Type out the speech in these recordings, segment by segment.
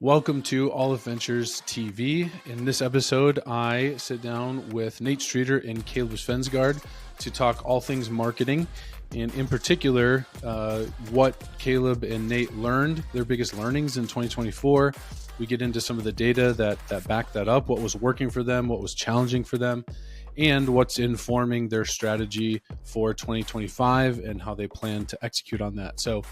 Welcome to Aleph Ventures TV. In this episode, I sit down with Nate Streeter and Caleb Svendsgaard to talk all things marketing, and in particular, what Caleb and Nate learned, their biggest learnings in 2024. We get into some of the data that backed that up, what was working for them, what was challenging for them, and what's informing their strategy for 2025 and how they plan to execute on that. So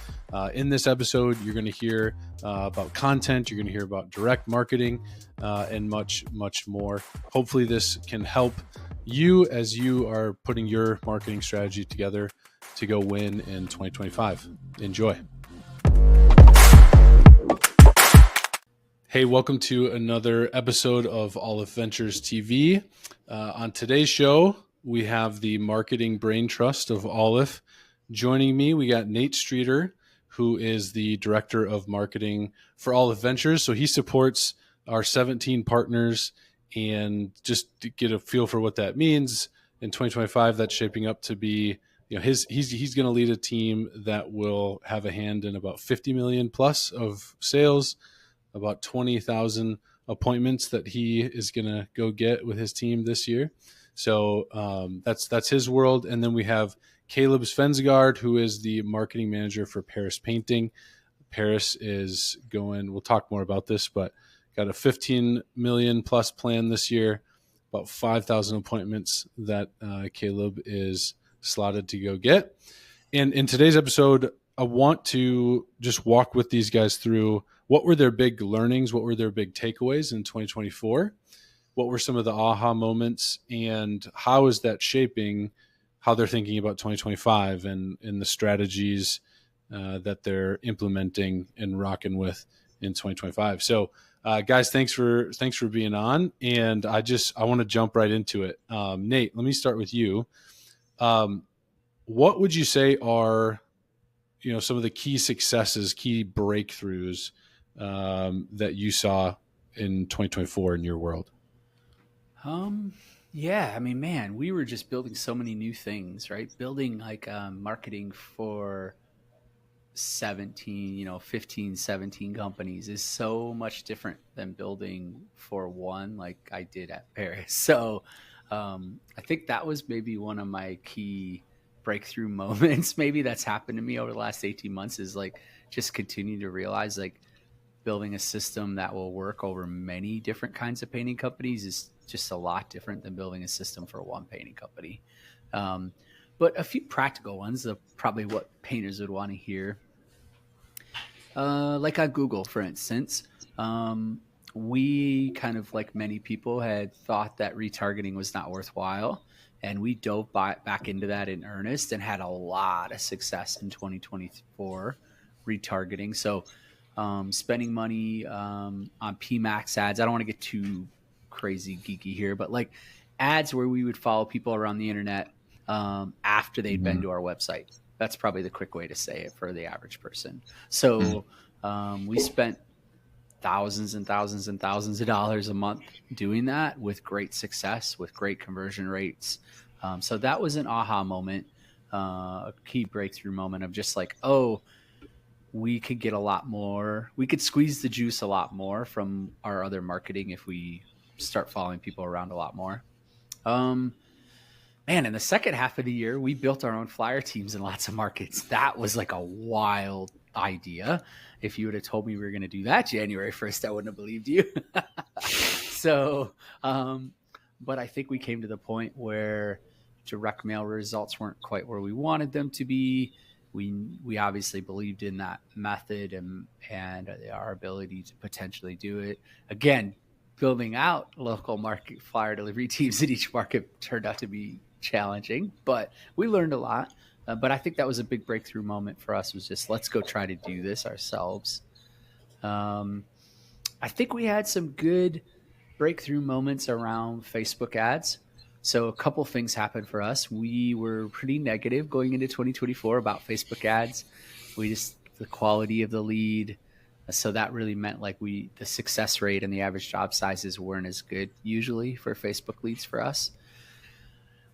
in this episode, you're going to hear about content, you're going to hear about direct marketing, and much, much more. Hopefully this can help you as you are putting your marketing strategy together to go win in 2025. Enjoy. Hey, welcome to another episode of Aleph Ventures TV. On today's show, we have the marketing brain trust of Aleph. Joining me, we got Nate Streeter, who is the director of marketing for Aleph Ventures. So he supports our 17 partners, and just to get a feel for what that means, in 2025, that's shaping up to be, he's going to lead a team that will have a hand in about 50 million plus of sales, about 20,000 appointments that he is going to go get with his team this year. So that's his world. And then we have Caleb Svendsgaard, who is the marketing manager for Paris Painting. Paris is going, we'll talk more about this, but got a 15 million plus plan this year, about 5,000 appointments that Caleb is slotted to go get. And in today's episode, I want to just walk with these guys through what were their big learnings, what were their big takeaways in 2024, what were some of the aha moments, and how is that shaping how they're thinking about 2025 and the strategies that they're implementing and rocking with in 2025. So guys, thanks for being on. And I want to jump right into it. Nate, let me start with you. What would you say are, some of the key successes, key breakthroughs that you saw in 2024 in your world? Yeah, I mean, man, we were just building so many new things, right? Building like marketing for 15, 17 companies is so much different than building for one like I did at Paris. So I think that was maybe one of my key breakthrough moments maybe that's happened to me over the last 18 months is like just continue to realize like building a system that will work over many different kinds of painting companies is just a lot different than building a system for one painting company. But a few practical ones are probably what painters would want to hear. Like on Google, for instance, we kind of like many people had thought that retargeting was not worthwhile. And we dove back into that in earnest and had a lot of success in 2024 retargeting. So spending money on PMax ads. I don't want to get too crazy geeky here, but like ads where we would follow people around the internet after they'd been to our website. That's probably the quick way to say it for the average person. So we spent thousands and thousands and thousands of dollars a month doing that with great success, with great conversion rates. So that was an aha moment, a key breakthrough moment of just like, oh, we could get a lot more. We could squeeze the juice a lot more from our other marketing if we start following people around a lot more. Man, in the second half of the year, we built our own flyer teams in lots of markets. That was like a wild idea. If you would have told me we were going to do that January 1st, I wouldn't have believed you. So, but I think we came to the point where direct mail results weren't quite where we wanted them to be. We obviously believed in that method and our ability to potentially do it. Again, building out local market flyer delivery teams in each market turned out to be challenging, but we learned a lot. But I think that was a big breakthrough moment for us, was just, let's go try to do this ourselves. I think we had some good breakthrough moments around Facebook ads. So a couple things happened for us. We were pretty negative going into 2024 about Facebook ads. The quality of the lead. So that really meant like the success rate and the average job sizes weren't as good usually for Facebook leads for us.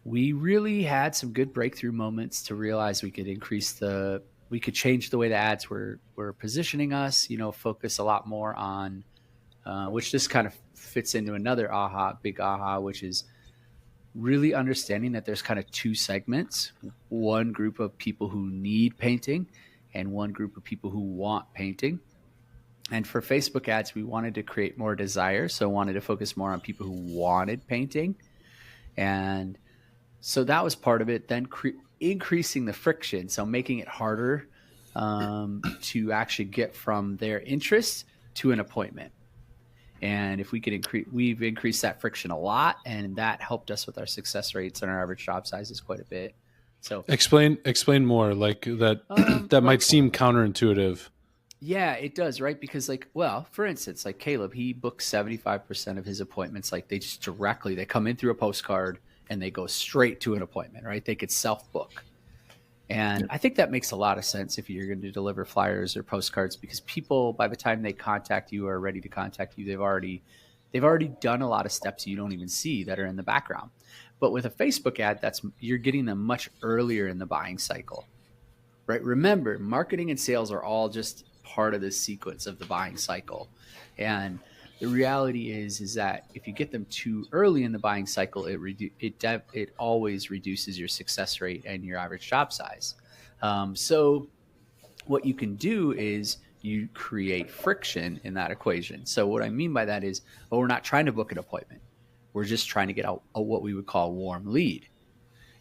We really had some good breakthrough moments to realize we could increase the we could change the way the ads were positioning us, focus a lot more on, which this kind of fits into another big aha, which is really understanding that there's kind of two segments, one group of people who need painting and one group of people who want painting. And for Facebook ads, we wanted to create more desire. So wanted to focus more on people who wanted painting. And so that was part of it. Then increasing the friction. So making it harder to actually get from their interest to an appointment. And if we could we've increased that friction a lot, and that helped us with our success rates and our average job sizes quite a bit. So explain more, like that. That might seem counterintuitive. Yeah, it does, right? Because for instance, like Caleb, he books 75% of his appointments. Like they come in through a postcard and they go straight to an appointment, right? They could self-book. And I think that makes a lot of sense if you're going to deliver flyers or postcards, because people, by the time they contact you or are ready to contact you, they've already done a lot of steps you don't even see that are in the background. But with a Facebook ad, you're getting them much earlier in the buying cycle, right? Remember, marketing and sales are all just part of the sequence of the buying cycle. And the reality is that if you get them too early in the buying cycle, it always reduces your success rate and your average job size. So what you can do is you create friction in that equation. So what I mean by that is, we're not trying to book an appointment. We're just trying to get what we would call a warm lead.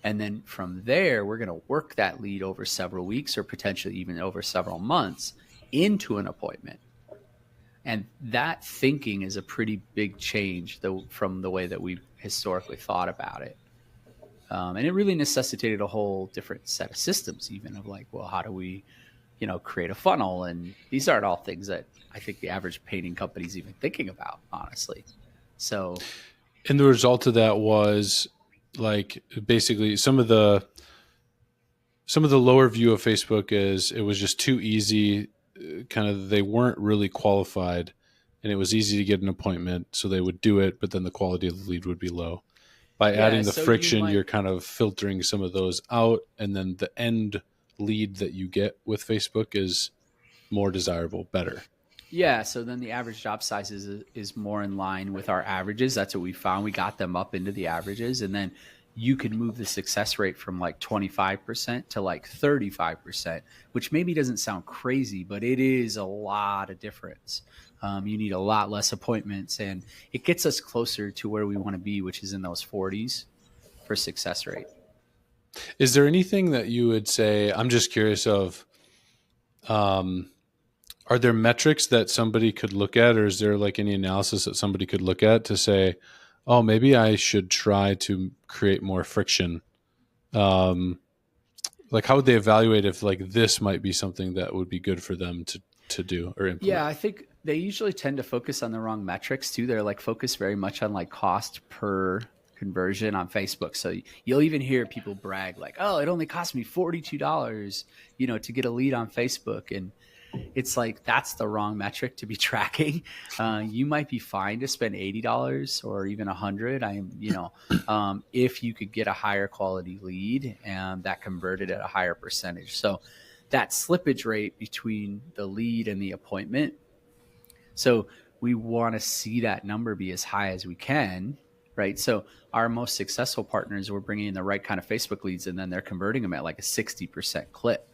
And then from there, we're going to work that lead over several weeks or potentially even over several months into an appointment. And that thinking is a pretty big change from the way that we've historically thought about it. And it really necessitated a whole different set of systems, even of how do we, create a funnel? And these aren't all things that I think the average painting company is even thinking about, honestly. So, and the result of that was basically some of the lower view of Facebook is it was just too easy. Kind of, they weren't really qualified, and it was easy to get an appointment, so they would do it, but then the quality of the lead would be low. By adding the friction, you're kind of filtering some of those out, and then the end lead that you get with Facebook is more desirable, better. Yeah, so then the average job size is more in line with our averages. That's what we found. We got them up into the averages, and then you could move the success rate from 25% to 35%, which maybe doesn't sound crazy, but it is a lot of difference. You need a lot less appointments, and it gets us closer to where we want to be, which is in those 40s for success rate. Is there anything that you would say, I'm just curious of, are there metrics that somebody could look at, or is there any analysis that somebody could look at to say, oh, maybe I should try to create more friction? How would they evaluate if this might be something that would be good for them to do or implement? Yeah, I think they usually tend to focus on the wrong metrics too. They're focused very much on cost per conversion on Facebook. So you'll even hear people brag oh, it only cost me $42, to get a lead on Facebook. And it's that's the wrong metric to be tracking. You might be fine to spend $80 or even $100. If you could get a higher quality lead and that converted at a higher percentage. So that slippage rate between the lead and the appointment. So we want to see that number be as high as we can, right? So our most successful partners, we're bringing in the right kind of Facebook leads, and then they're converting them at a 60% clip.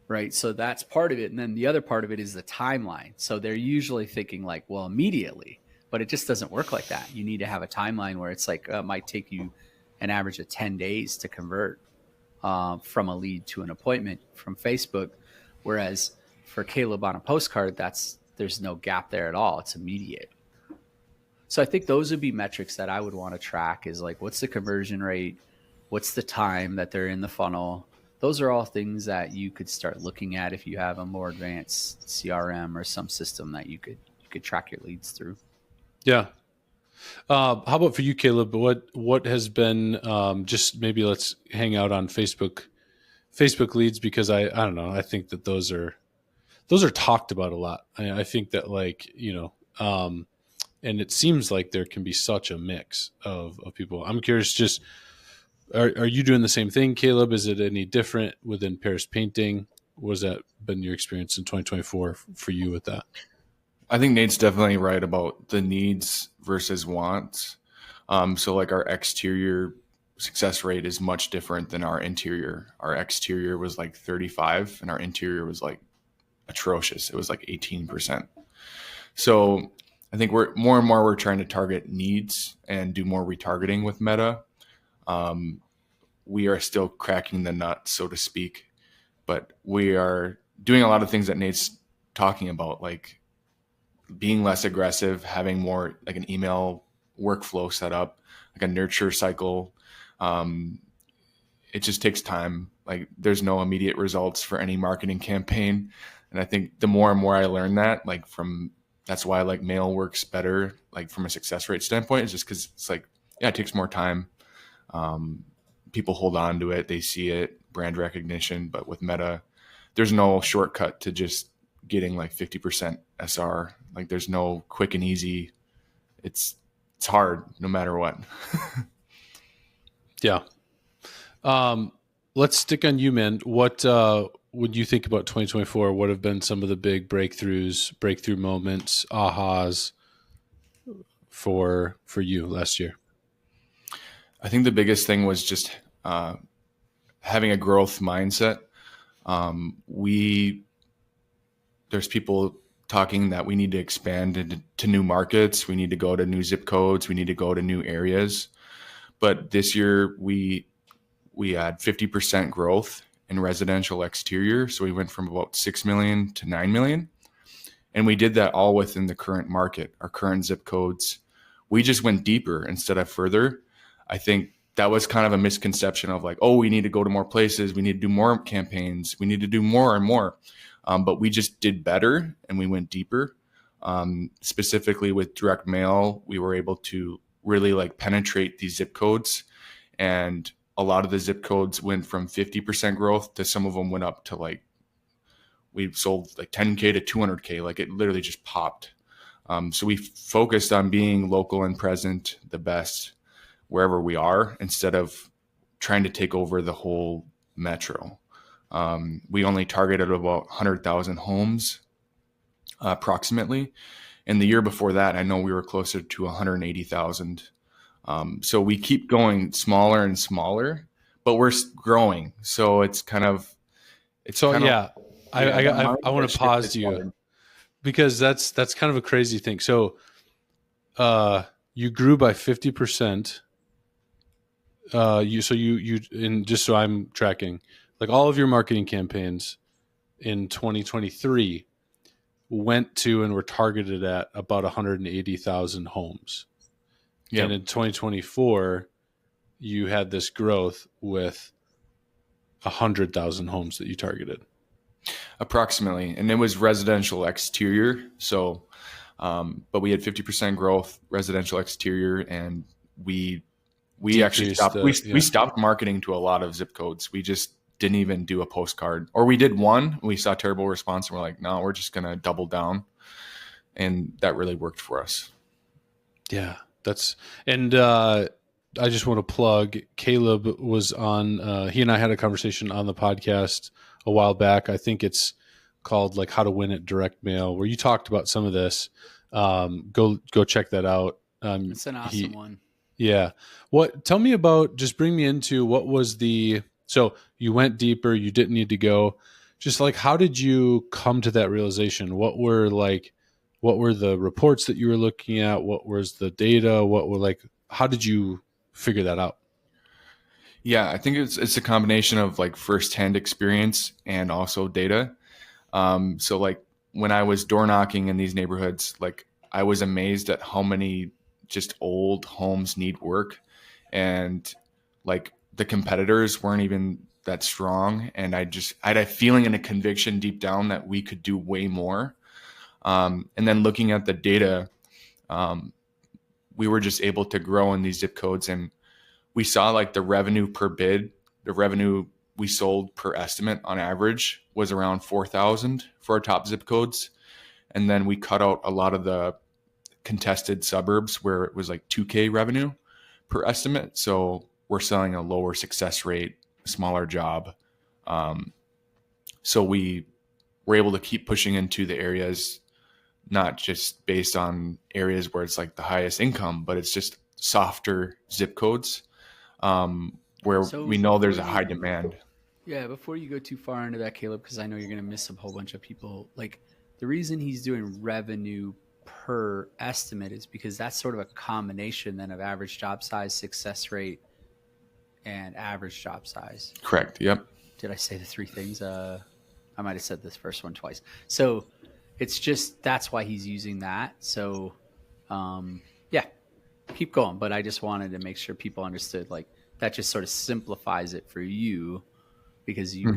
Right. So that's part of it. And then the other part of it is the timeline. So they're usually thinking immediately, but it just doesn't work like that. You need to have a timeline where it's it might take you an average of 10 days to convert from a lead to an appointment from Facebook. Whereas for Caleb on a postcard, there's no gap there at all. It's immediate. So I think those would be metrics that I would want to track is what's the conversion rate? What's the time that they're in the funnel? Those are all things that you could start looking at if you have a more advanced CRM or some system that you could track your leads through. Yeah. How about for you, Caleb? What has been just maybe let's hang out on Facebook leads, because I don't know. I think that those are talked about a lot. I think that and it seems like there can be such a mix of people. I'm curious, just Are you doing the same thing, Caleb? Is it any different within Paris Painting? Was that been your experience in 2024 for you with that? I think Nate's definitely right about the needs versus wants. So like our exterior success rate is much different than our interior. Our exterior was like 35 and our interior was like atrocious. It was like 18%. So I think we're trying to target needs and do more retargeting with Meta. We are still cracking the nut, so to speak, but we are doing a lot of things that Nate's talking about, like being less aggressive, having more like an email workflow set up, like a nurture cycle. It just takes time. Like there's no immediate results for any marketing campaign. And I think the more and more I learn that, that's why like mail works better, like from a success rate standpoint, is just because it's like, yeah, it takes more time. People hold on to it. They see it, brand recognition. But with Meta, there's no shortcut to just getting like 50% SR. Like there's no quick and easy. It's hard no matter what. Yeah. Let's stick on you, man. What would you think about 2024? What have been some of the big breakthrough moments, ahas for you last year? I think the biggest thing was just having a growth mindset. There's people talking that we need to expand into new markets. We need to go to new zip codes. We need to go to new areas. But this year we had 50% growth in residential exterior. So we went from about 6 million to 9 million. And we did that all within the current market, our current zip codes. We just went deeper instead of further. I think that was kind of a misconception of like, oh, we need to go to more places. We need to do more campaigns. We need to do more and more. But we just did better and we went deeper. Specifically with direct mail, we were able to really like penetrate these zip codes. And a lot of the zip codes went from 50% growth to some of them went up to like, we sold like 10K to 200K. Like it literally just popped. So we focused on being local and present the best wherever we are instead of trying to take over the whole metro. We only targeted about 100,000 homes approximately. And the year before that, I know we were closer to 180,000. So we keep going smaller and smaller, but we're growing. So it's kind of, I want to pause you because that's kind of a crazy thing. So, you grew by 50%. And just so I'm tracking, like all of your marketing campaigns in 2023 went to and were targeted at about 180,000 homes. Yep. And in 2024, you had this growth with 100,000 homes that you targeted. Approximately. And it was residential exterior. So, but we had 50% growth, residential exterior, and we actually stopped. We stopped marketing to a lot of zip codes. We just didn't even do a postcard, or we did one. We saw terrible response, and we're like, no, we're just gonna double down, and that really worked for us. Yeah, I just want to plug. Caleb was on. He and I had a conversation on the podcast a while back. I think it's called like How to Win at Direct Mail, where you talked about some of this. Go check that out. It's an awesome one. Yeah. Tell me about, just bring me into what was so you went deeper, you didn't need to go. Just like, how did you come to that realization? What were the reports that you were looking at? What was the data? How did you figure that out? Yeah, I think it's a combination of like firsthand experience and also data. So like when I was door knocking in these neighborhoods, like I was amazed at how many just old homes need work, and like the competitors weren't even that strong. And I had a feeling and a conviction deep down that we could do way more. And then looking at the data, we were just able to grow in these zip codes, and we saw like the revenue per bid, the revenue we sold per estimate on average was around 4,000 for our top zip codes. And then we cut out a lot of the contested suburbs where it was like 2K revenue per estimate. So we're selling a lower success rate, smaller job. So we're able to keep pushing into the areas, not just based on areas where it's like the highest income, but it's just softer zip codes where we know there's a high demand. Yeah, before you go too far into that, Caleb, because I know you're going to miss a whole bunch of people. Like, the reason he's doing revenue per estimate is because that's sort of a combination then of average job size, success rate, and average job size. Correct. Yep. Did I say the three things? I might have said this first one twice. So it's just, that's why he's using that. So yeah, keep going. But I just wanted to make sure people understood, like, that just sort of simplifies it for you, because you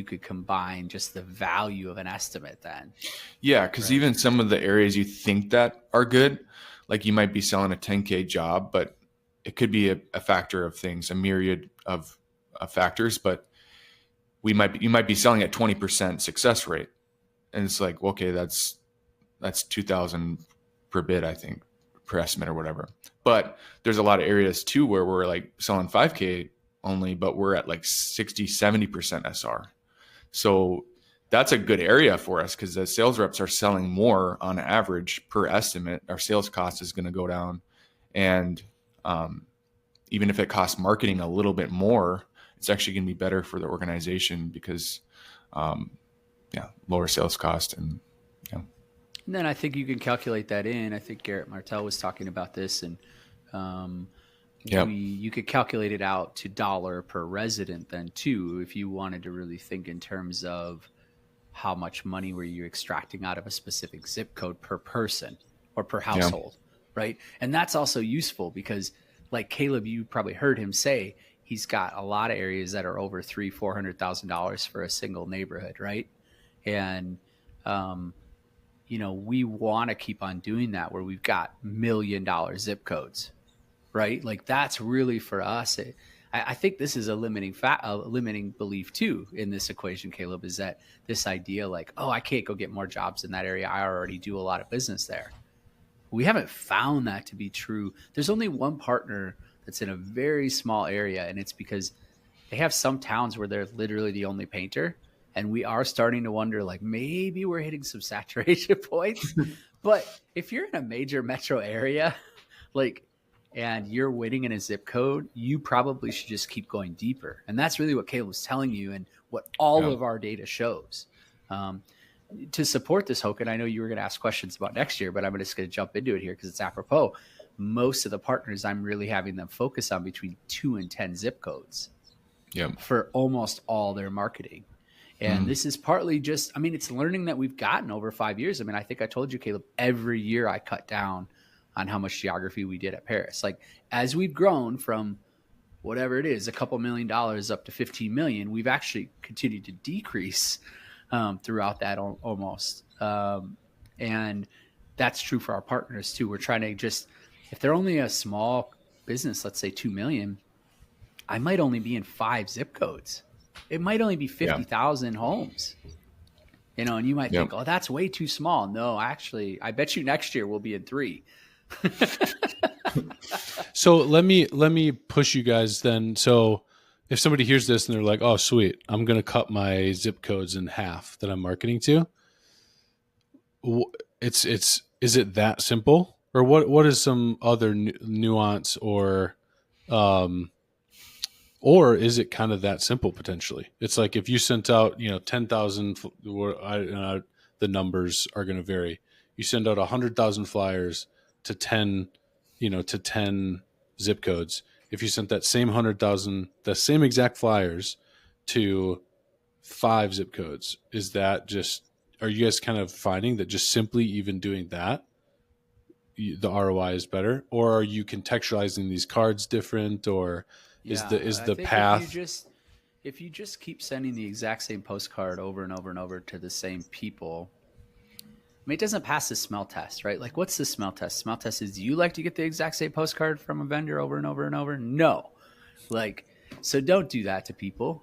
could combine just the value of an estimate then. Yeah, because even some of the areas you think that are good, like you might be selling a 10K job, but it could be a factor of things, a myriad of factors. But you might be selling at 20% success rate, and it's like, okay, that's 2,000 per bid, I think, per estimate or whatever. But there's a lot of areas too where we're like selling 5K only, but we're at like 60-70% SR. So that's a good area for us, because the sales reps are selling more on average per estimate. Our sales cost is going to go down. And even if it costs marketing a little bit more, it's actually going to be better for the organization because, lower sales cost. And then I think you can calculate that in. I think Garrett Martell was talking about this, and you could calculate it out to dollar per resident then too, if you wanted to really think in terms of how much money were you extracting out of a specific zip code per person or per household, right? And that's also useful because, like Caleb, you probably heard him say, he's got a lot of areas that are over $300,000-$400,000 for a single neighborhood, right? And we want to keep on doing that where we've got $1 million zip codes, right? Like, that's really for us. I think this is a limiting belief too in this equation, Caleb, is that this idea like, oh, I can't go get more jobs in that area. I already do a lot of business there. We haven't found that to be true. There's only one partner that's in a very small area, and it's because they have some towns where they're literally the only painter. And we are starting to wonder, like, maybe we're hitting some saturation points. But if you're in a major metro area, and you're winning in a zip code, you probably should just keep going deeper. And that's really what Caleb was telling you and what all of our data shows. To support this, Hoke, and I know you were going to ask questions about next year, but I'm just going to jump into it here because it's apropos. Most of the partners, I'm really having them focus on between 2 and 10 zip codes for almost all their marketing. And this is partly just, it's learning that we've gotten over 5 years. I think I told you, Caleb, every year I cut down on how much geography we did at Paris. Like, as we've grown from whatever it is, a couple $1 million up to 15 million, we've actually continued to decrease throughout that almost. And that's true for our partners too. We're trying to just, if they're only a small business, let's say 2 million, I might only be in 5 zip codes. It might only be 50,000 homes, and you might think, oh, that's way too small. No, actually, I bet you next year we'll be in 3. So let me push you guys then. So if somebody hears this and they're like, oh, sweet, I'm going to cut my zip codes in half that I'm marketing to. Is it that simple, or what is some other nuance, or is it kind of that simple potentially? It's like if you sent out, 10,000, the numbers are going to vary. You send out 100,000 flyers to 10 zip codes. If you sent that same 100,000, the same exact flyers to 5 zip codes, are you guys kind of finding that just simply even doing that, the ROI is better? Or are you contextualizing these cards different, or is the path? If you just keep sending the exact same postcard over and over and over to the same people, it doesn't pass the smell test, right? Like, what's the smell test? Smell test is, do you like to get the exact same postcard from a vendor over and over and over? No. So don't do that to people.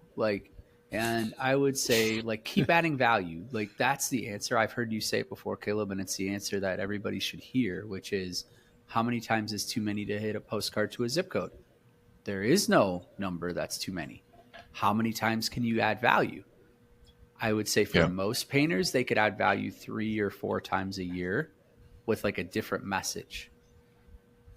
And I would say, keep adding value. That's the answer. I've heard you say it before, Caleb, and it's the answer that everybody should hear, which is, how many times is too many to hit a postcard to a zip code? There is no number that's too many. How many times can you add value? I would say for most painters, they could add value 3 or 4 times a year with like a different message.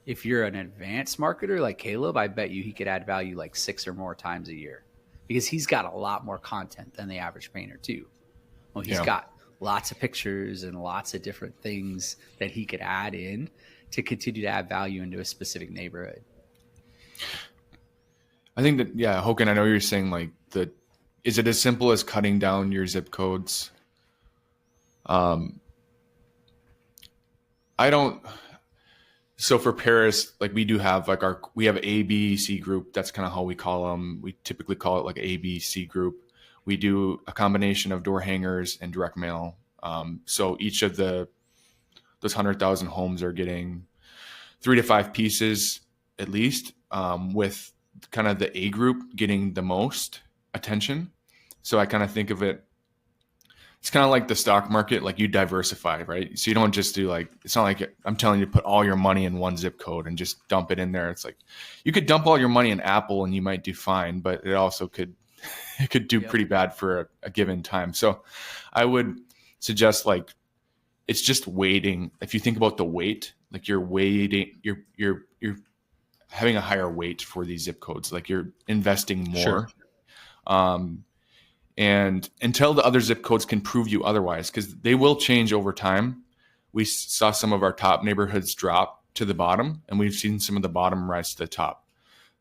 If you're an advanced marketer like Caleb, I bet you he could add value like 6 or more times a year, because he's got a lot more content than the average painter too. Well, he's got lots of pictures and lots of different things that he could add in to continue to add value into a specific neighborhood. I think that, Hogan, I know you're saying like is it as simple as cutting down your zip codes? So for Paris, like we do have like we have A, B, C group. That's kind of how we call them. We typically call it like A, B, C group. We do a combination of door hangers and direct mail. So each of those 100,000 homes are getting 3 to 5 pieces at least, with kind of the A group getting the most attention. So I kind of think of it, it's kind of like the stock market, like you diversify, right? So you don't just do like, it's not like I'm telling you to put all your money in one zip code and just dump it in there. It's like you could dump all your money in Apple and you might do fine, but it also could do pretty bad for a given time. So I would suggest like, it's just weighting. If you think about the weight, like you're weighting, you're having a higher weight for these zip codes, like you're investing more. Sure. And until the other zip codes can prove you otherwise, because they will change over time. We saw some of our top neighborhoods drop to the bottom, and we've seen some of the bottom rise to the top.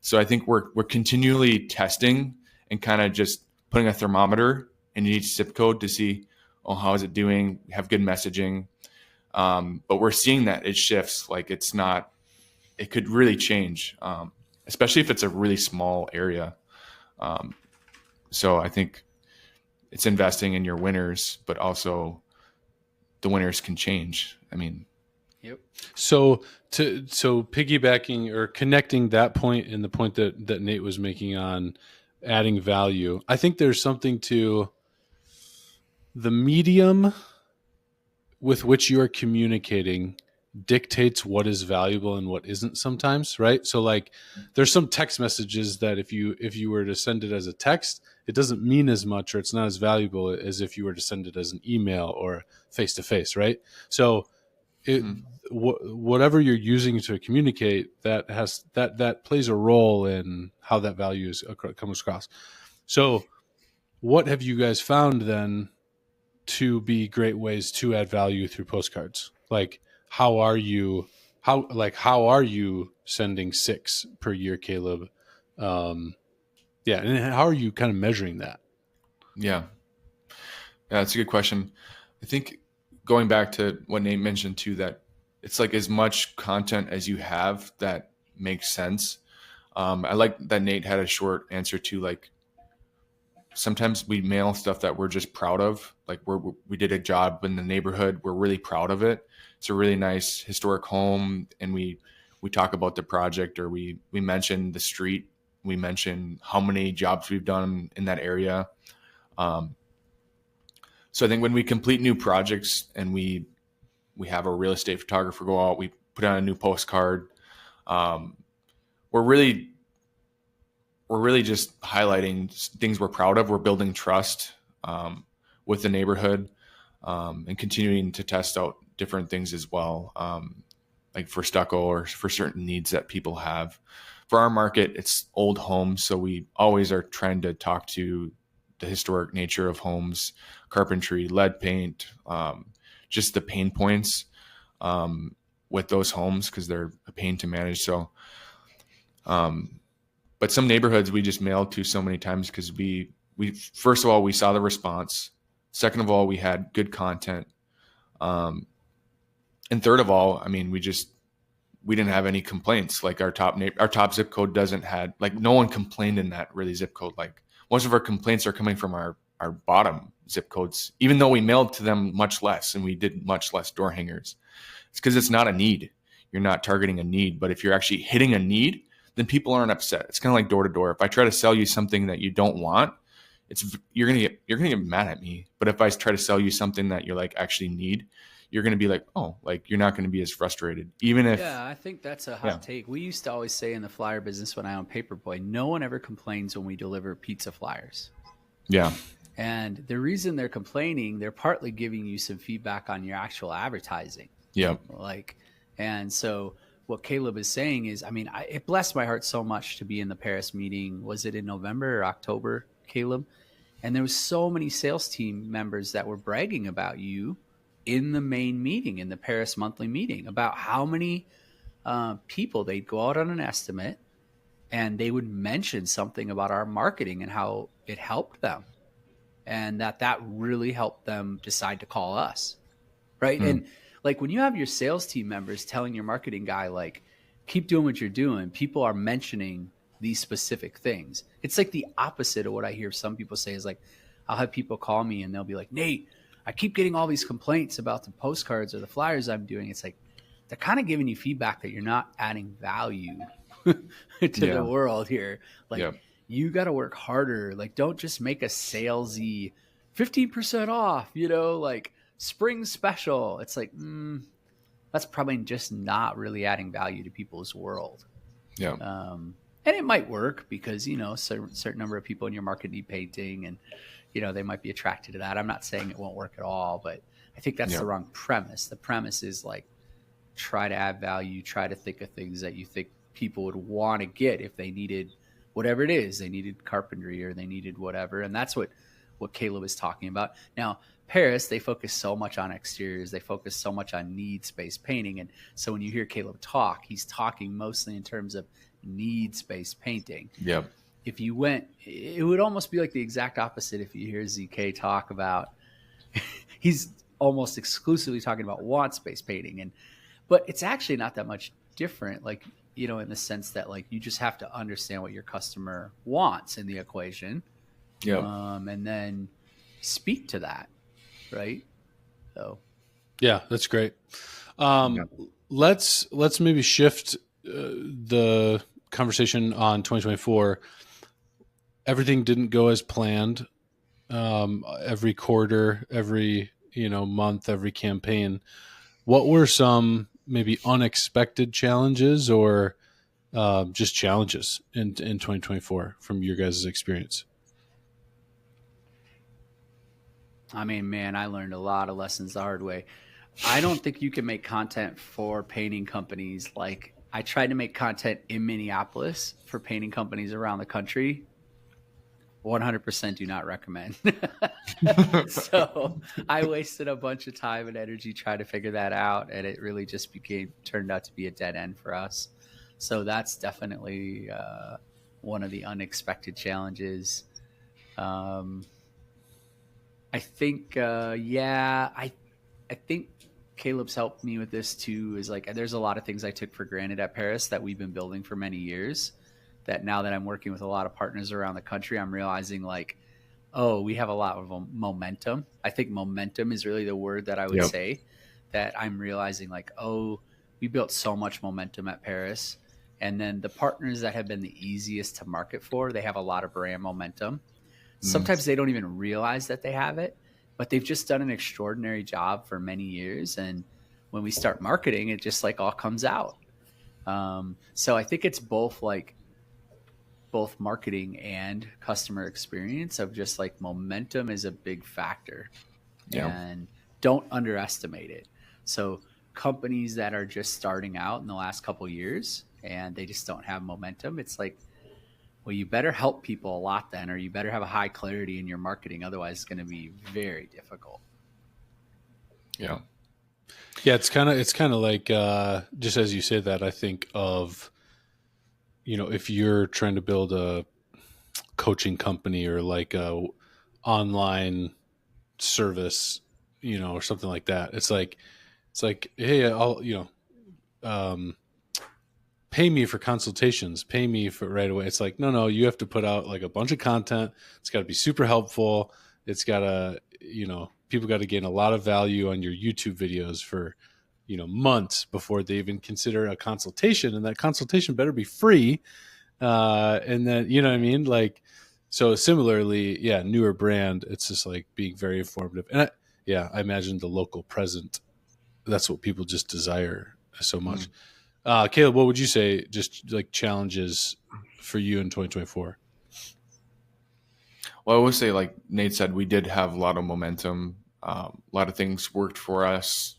So I think we're continually testing and kind of just putting a thermometer in each zip code to see, how is it doing? We have good messaging. But we're seeing that it shifts. Like it could really change, especially if it's a really small area. So I think it's investing in your winners, but also the winners can change. I mean, So piggybacking or connecting that point and the point that Nate was making on adding value, I think there's something to the medium with which you are communicating dictates what is valuable and what isn't sometimes, right? So like there's some text messages that if you were to send it as a text, it doesn't mean as much, or it's not as valuable as if you were to send it as an email or face to face, right? So whatever you're using to communicate, that plays a role in how that value comes across. So what have you guys found then to be great ways to add value through postcards? Like how are you sending 6 per year, Caleb? And how are you kind of measuring that? Yeah, that's a good question. I think going back to what Nate mentioned too, that it's like as much content as you have that makes sense. I like that Nate had a short answer to, like, sometimes we mail stuff that we're just proud of. Like we did a job in the neighborhood. We're really proud of it. It's a really nice historic home. And we talk about the project, or we mention the street. We mention how many jobs we've done in that area. So I think when we complete new projects and we have a real estate photographer go out, we put on a new postcard. We're really just highlighting things we're proud of. We're building trust with the neighborhood, and continuing to test out different things as well, like for stucco or for certain needs that people have. For our market, it's old homes, so we always are trying to talk to the historic nature of homes, carpentry, lead paint, just the pain points with those homes, because they're a pain to manage. So, but some neighborhoods we just mailed to so many times because we first of all, we saw the response. Second of all, we had good content. And third of all, I mean, we didn't have any complaints. Like our top zip code doesn't had, like, no one complained in that really zip code. Like most of our complaints are coming from our bottom zip codes, even though we mailed to them much less and we did much less door hangers. It's because it's not a need. You're not targeting a need. But if you're actually hitting a need, then people aren't upset. It's kind of like door to door. If I try to sell you something that you don't want, you're gonna get mad at me. But if I try to sell you something that you're like actually need, you're going to be like, oh, like you're not going to be as frustrated, even if. Yeah, I think that's a hot take. We used to always say in the flyer business when I owned Paperboy, no one ever complains when we deliver pizza flyers. Yeah. And the reason they're complaining, they're partly giving you some feedback on your actual advertising. Yeah. And so what Caleb is saying is, I mean, it blessed my heart so much to be in the Paris meeting. Was it in November or October, Caleb? And there was so many sales team members that were bragging about you in the main meeting, in the Paris monthly meeting, about how many people they'd go out on an estimate and they would mention something about our marketing and how it helped them. And that really helped them decide to call us, right? And like when you have your sales team members telling your marketing guy, like, keep doing what you're doing, people are mentioning these specific things. It's like the opposite of what I hear some people say is like, I'll have people call me and they'll be like, Nate, I keep getting all these complaints about the postcards or the flyers I'm doing. It's like, they're kind of giving you feedback that you're not adding value to the world here. Like, you got to work harder. Like, don't just make a salesy 15% off, like spring special. It's like, that's probably just not really adding value to people's world. Yeah. And it might work because, a certain number of people in your market need painting and, they might be attracted to that. I'm not saying it won't work at all, but I think that's the wrong premise. The premise is like, try to add value, try to think of things that you think people would want to get if they needed whatever it is. They needed carpentry or they needed whatever. And that's what Caleb is talking about. Now, Paris, they focus so much on exteriors. They focus so much on needs-based painting. And so when you hear Caleb talk, he's talking mostly in terms of needs-based painting. Yep. If you went, it would almost be like the exact opposite if you hear ZK talk about, he's almost exclusively talking about wants-based painting. But it's actually not that much different, like, in the sense that like you just have to understand what your customer wants in the equation. Yeah. And then speak to that. Right. So. Yeah, that's great. Let's maybe shift the conversation on 2024. Everything didn't go as planned. Every quarter, every month, every campaign. What were some maybe unexpected challenges or just challenges in 2024 from your guys' experience? I mean, man, I learned a lot of lessons the hard way. I don't think you can make content for painting companies. Like, I tried to make content in Minneapolis for painting companies around the country. 100% do not recommend. So I wasted a bunch of time and energy trying to figure that out. And it really just turned out to be a dead end for us. So that's definitely one of the unexpected challenges. I think, I think Caleb's helped me with this too, is like, there's a lot of things I took for granted at Paris that we've been building for many years, that now that I'm working with a lot of partners around the country, I'm realizing like, oh, we have a lot of momentum. I think momentum is really the word that I would say, that I'm realizing like, oh, we built so much momentum at Paris. And then the partners that have been the easiest to market for, they have a lot of brand momentum. Sometimes they don't even realize that they have it, but they've just done an extraordinary job for many years. And when we start marketing, it just like all comes out. So I think it's both marketing and customer experience of just like momentum is a big factor, and don't underestimate it. So companies that are just starting out in the last couple of years and they just don't have momentum, it's like, well, you better help people a lot then, or you better have a high clarity in your marketing. Otherwise, it's going to be very difficult. Yeah. It's kind of like, just as you say that, I think of, if you're trying to build a coaching company or like a online service, or something like that. It's like, hey, I'll, pay me for consultations, pay me for right away. It's like, no, you have to put out like a bunch of content. It's got to be super helpful. It's got to, people got to gain a lot of value on your YouTube videos for, months before they even consider a consultation. And that consultation better be free. And then, you know what I mean? Like, so similarly, newer brand, it's just like being very informative. And I imagine the local presence that's what people just desire so much. Caleb, what would you say just like challenges for you in 2024? Well, I would say, like Nate said, we did have a lot of momentum. A lot of things worked for us.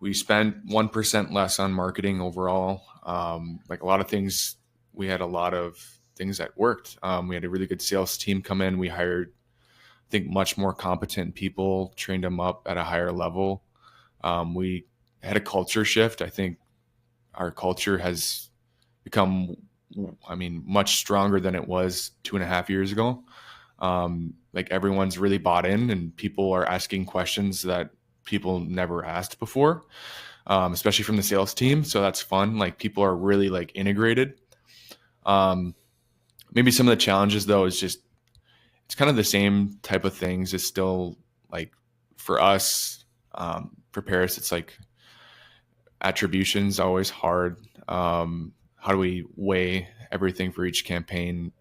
We spent 1% less on marketing overall. Like a lot of things, we had a lot of things that worked. We had a really good sales team come in. We hired, I think, much more competent people, trained them up at a higher level. We had a culture shift. I think our culture has become, much stronger than it was 2.5 years ago. Like everyone's really bought in, and people are asking questions that people never asked before, especially from the sales team. So that's fun. Like people are really like integrated. Maybe some of the challenges though is just, it's kind of the same type of things. It's still like for us, for Paris, it's like attribution's always hard. How do we weigh everything for each campaign?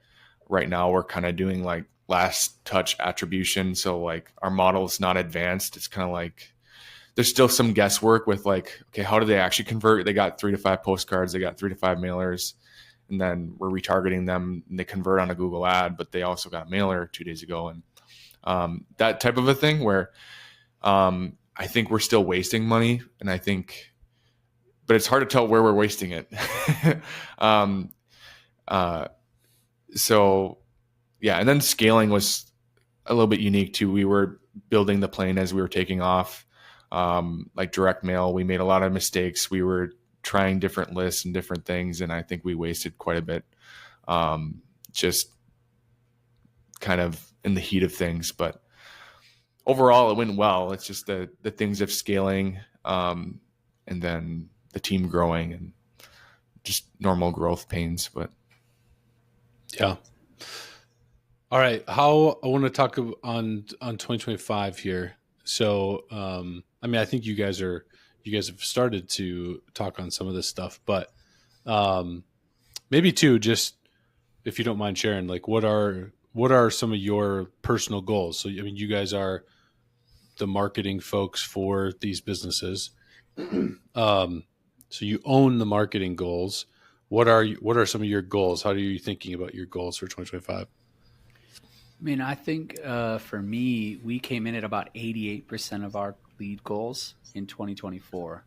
Right now we're kind of doing like last touch attribution. So like our model is not advanced. It's kind of like, there's still some guesswork with like, okay, how do they actually convert? They got 3 to 5 postcards. They got 3 to 5 mailers, and then we're retargeting them and they convert on a Google ad, but they also got mailer 2 days ago. And that type of a thing where I think we're still wasting money. And I think, but it's hard to tell where we're wasting it. So yeah. And then scaling was a little bit unique too. We were building the plane as we were taking off. Like direct mail, we made a lot of mistakes. We were trying different lists and different things, and I think we wasted quite a bit, just kind of in the heat of things. But overall, it went well. It's just the things of scaling, and then the team growing, and just normal growth pains. But yeah. All right. How I want to talk on 2025 here. So, I think you guys have started to talk on some of this stuff, but maybe too, just if you don't mind sharing, like what are some of your personal goals? So, you guys are the marketing folks for these businesses. So you own the marketing goals. What are some of your goals? How are you thinking about your goals for 2025? I think for me, we came in at about 88% of our lead goals in 2024.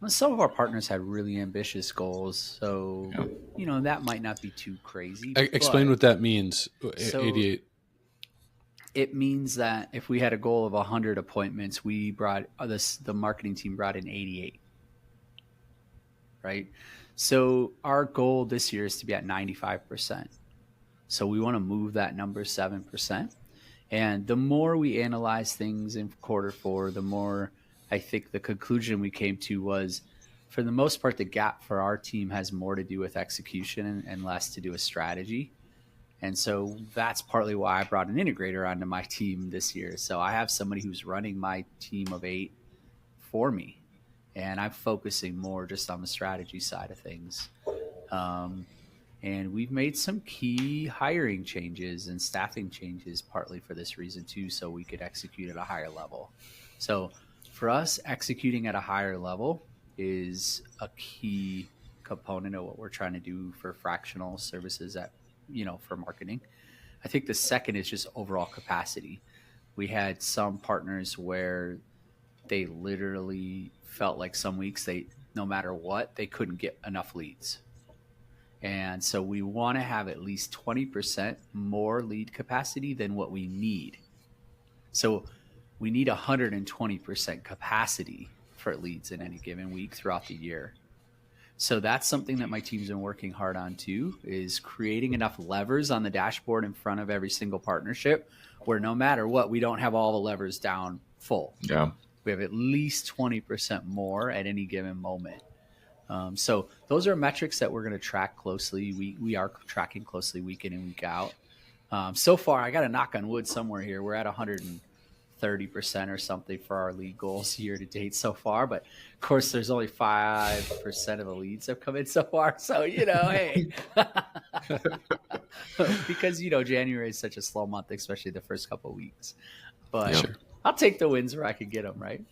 Well, some of our partners had really ambitious goals, so that might not be too crazy. Explain what that means. 88. It means that if we had a goal of 100 appointments, we brought the marketing team brought in 88. Right. So our goal this year is to be at 95%. So we want to move that number 7%. And the more we analyze things in quarter 4, the more I think the conclusion we came to was, for the most part, the gap for our team has more to do with execution and less to do with strategy. And so that's partly why I brought an integrator onto my team this year. So I have somebody who's running my team of 8 for me, and I'm focusing more just on the strategy side of things. And we've made some key hiring changes and staffing changes partly for this reason too, so we could execute at a higher level. So for us, executing at a higher level is a key component of what we're trying to do for fractional services for marketing. I think the second is just overall capacity. We had some partners where they literally felt like some weeks no matter what, they couldn't get enough leads. And so we want to have at least 20% more lead capacity than what we need. So we need 120% capacity for leads in any given week throughout the year. So that's something that my team's been working hard on too, is creating enough levers on the dashboard in front of every single partnership where no matter what, we don't have all the levers down full. Yeah. We have at least 20% more at any given moment. So those are metrics that we're going to track closely. We are tracking closely week in and week out. So far, I got to knock on wood somewhere here. We're at 130% or something for our lead goals year to date so far. But of course, there's only 5% of the leads have come in so far. So, hey, because, January is such a slow month, especially the first couple of weeks. But I'll take the wins where I can get them, right?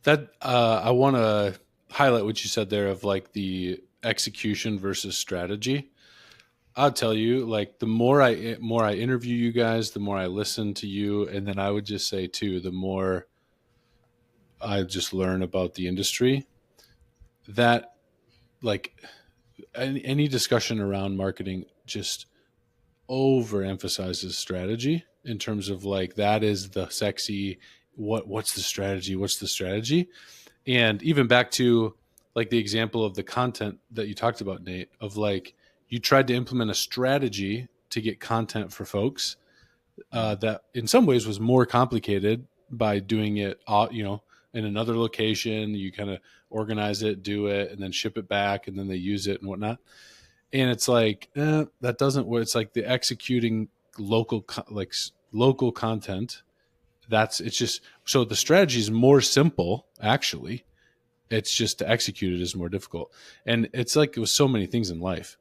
That I want to highlight what you said there of like the execution versus strategy. I'll tell you, like the more I interview you guys, the more I listen to you, and then I would just say too, the more I just learn about the industry. That like any discussion around marketing just overemphasizes strategy in terms of like that is the sexy what's the strategy. And even back to like the example of the content that you talked about, Nate, of like you tried to implement a strategy to get content for folks that in some ways was more complicated by doing it, in another location. You kind of organize it, do it, and then ship it back, and then they use it and whatnot. And it's like that doesn't work. It's like the executing local content. It's just so the strategy is more simple actually. It's just to execute it is more difficult. And it's like with so many things in life.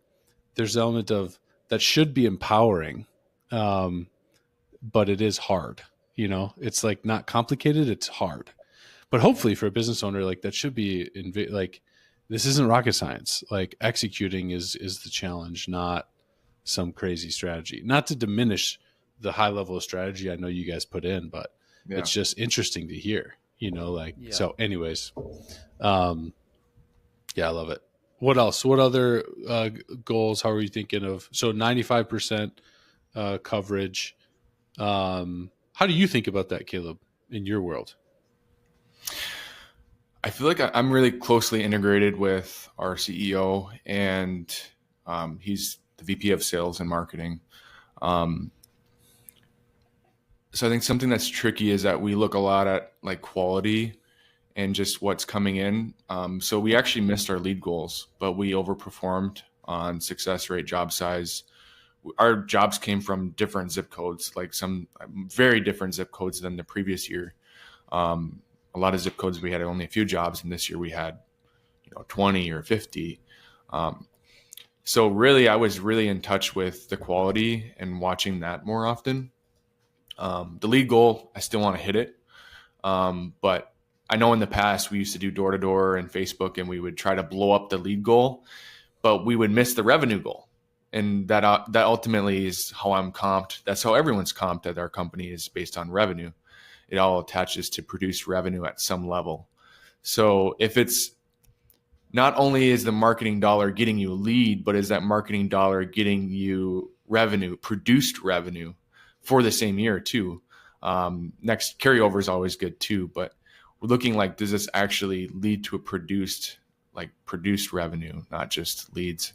There's an element of that should be empowering, but it is hard. It's like not complicated. It's hard. But hopefully for a business owner, like that should be like this isn't rocket science. Like executing is the challenge, not some crazy strategy. Not to diminish the high level of strategy I know you guys put in, but it's just interesting to hear. So anyways, I love it. What else? What other goals? How are you thinking of? So 95% coverage. How do you think about that, Caleb, in your world? I feel like I'm really closely integrated with our CEO, and he's the VP of Sales and Marketing. So I think something that's tricky is that we look a lot at like quality and just what's coming in. So we actually missed our lead goals, but we overperformed on success rate, job size. Our jobs came from different zip codes, like some very different zip codes than the previous year. A lot of zip codes, we had only a few jobs, and this year we had 20 or 50. So really, I was really in touch with the quality and watching that more often. The lead goal, I still want to hit it. But I know in the past we used to do door-to-door and Facebook, and we would try to blow up the lead goal, but we would miss the revenue goal. And that ultimately is how I'm comped. That's how everyone's comped at our company, is based on revenue. It all attaches to produce revenue at some level. So if it's not only is the marketing dollar getting you a lead, but is that marketing dollar getting you revenue, produced revenue for the same year too. Next carryover is always good too, but we're looking like, does this actually lead to a produced revenue, not just leads,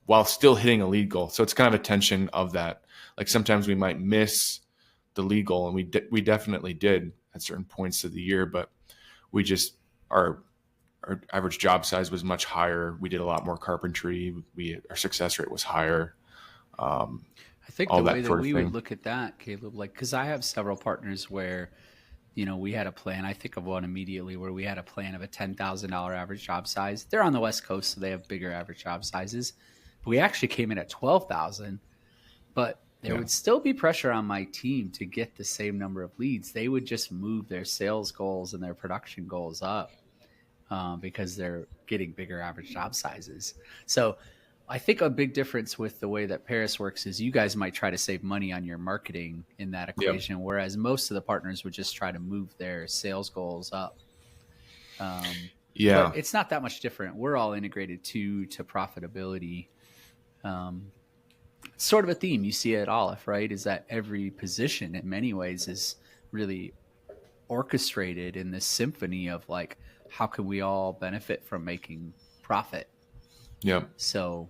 while still hitting a lead goal. So it's kind of a tension of that. Like sometimes we might miss the lead goal, and we definitely did at certain points of the year, but we just, our average job size was much higher. We did a lot more carpentry. Our success rate was higher. I think the way that we would look at that, Caleb, like, because I have several partners where, we had a plan. I think of one immediately where we had a plan of a $10,000 average job size. They're on the West Coast, so they have bigger average job sizes. But we actually came in at 12,000, but there would still be pressure on my team to get the same number of leads. They would just move their sales goals and their production goals up because they're getting bigger average job sizes. So I think a big difference with the way that Paris works is you guys might try to save money on your marketing in that equation, whereas most of the partners would just try to move their sales goals up. But it's not that much different. We're all integrated to profitability. Sort of a theme you see at Aleph, right? Is that every position in many ways is really orchestrated in this symphony of like, how can we all benefit from making profit? Yeah. So,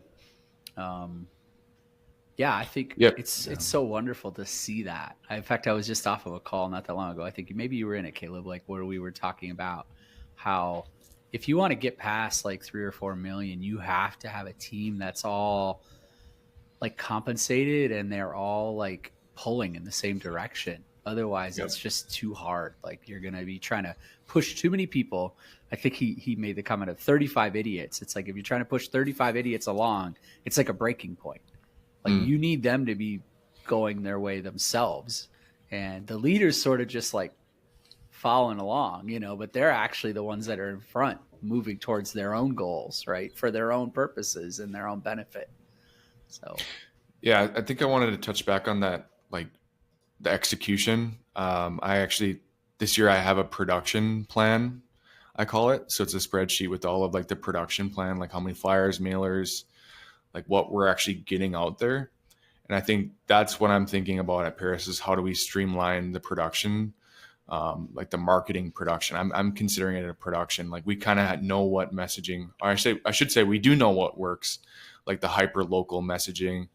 I think it's so wonderful to see that. In fact, I was just off of a call not that long ago. I think maybe you were in it, Caleb, like where we were talking about how if you want to get past like 3 or 4 million, you have to have a team that's all like compensated and they're all like pulling in the same direction. Otherwise it's just too hard. Like you're going to be trying to push too many people. I think he made the comment of 35 idiots. It's like, if you're trying to push 35 idiots along, it's like a breaking point. Like you need them to be going their way themselves. And the leaders sort of just like following along, but they're actually the ones that are in front, moving towards their own goals, right? For their own purposes and their own benefit. So, yeah, I think I wanted to touch back on that, like the execution. This year I have a production plan, I call it. So it's a spreadsheet with all of like the production plan, like how many flyers, mailers, like what we're actually getting out there. And I think that's what I'm thinking about at Paris is how do we streamline the production, like the marketing production. I'm considering it a production. Like we kind of know what messaging, or I should say we do know what works, like the hyper local messaging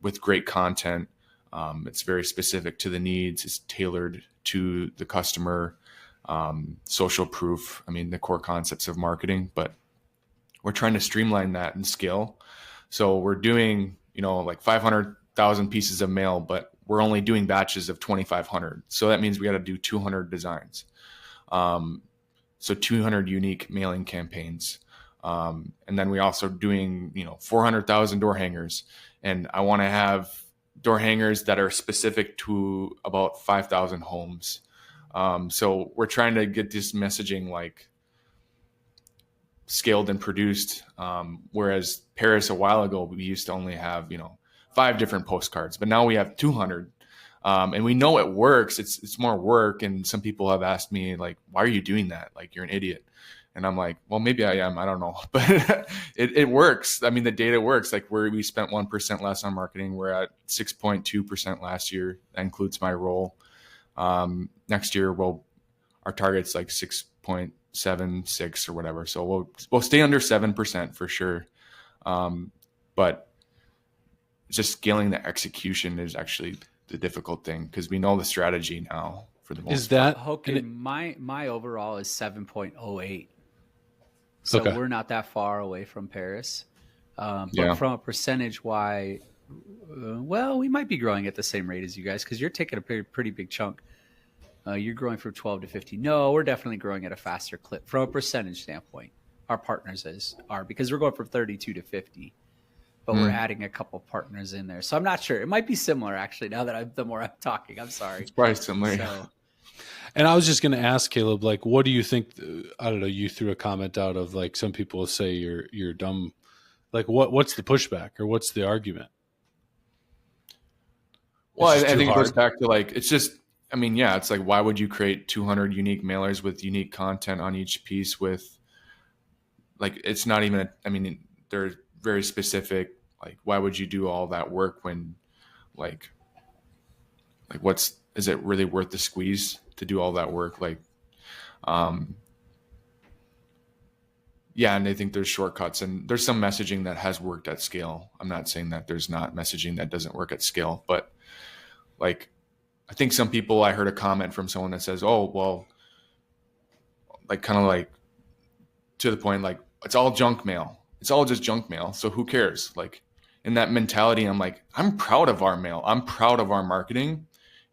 with great content. It's very specific to the needs. It's tailored to the customer. Social proof. I mean, the core concepts of marketing, but we're trying to streamline that and scale. So we're doing, like 500,000 pieces of mail, but we're only doing batches of 2,500. So that means we got to do 200 designs. So 200 unique mailing campaigns. And then we also doing, 400,000 door hangers. And I want to have door hangers that are specific to about 5,000 homes. So we're trying to get this messaging like scaled and produced. Whereas Paris a while ago, we used to only have, 5 different postcards, but now we have 200. And we know it works. It's more work. And some people have asked me like, why are you doing that? Like you're an idiot. And I'm like, well, maybe I am. I don't know, but it works. I mean, the data works. Like we spent 1% less on marketing. We're at 6.2% last year. That includes my role. Next year, our target's like 6.76 or whatever. So we'll stay under 7% for sure. But just scaling the execution is actually the difficult thing because we know the strategy now for the most Is that okay? My overall is 7.08. So we're not that far away from Paris. But from a percentage why, we might be growing at the same rate as you guys because you're taking a pretty big chunk. You're growing from 12 to 50. No, we're definitely growing at a faster clip from a percentage standpoint. Our partners are because we're going from 32 to 50, but we're adding a couple partners in there. So I'm not sure. It might be similar actually. Now that the more I'm talking, I'm sorry. It's probably similar. So, and I was just going to ask Caleb, like, what do you think? I don't know. You threw a comment out of like some people say you're dumb. Like, what's the pushback or what's the argument? Well, I think it goes back to like it's just. I mean, yeah, it's like why would you create 200 unique mailers with unique content on each piece? With like it's not even. They're very specific. Like, why would you do all that work when, like is it really worth the squeeze to do all that work? Like, yeah, and I think there's shortcuts and there's some messaging that has worked at scale. I'm not saying that there's not messaging that doesn't work at scale, but like, I think some people, I heard a comment from someone that says, oh, well, like kind of like to the point, like it's all junk mail. It's all just junk mail. So who cares? Like in that mentality, I'm like, I'm proud of our mail. I'm proud of our marketing.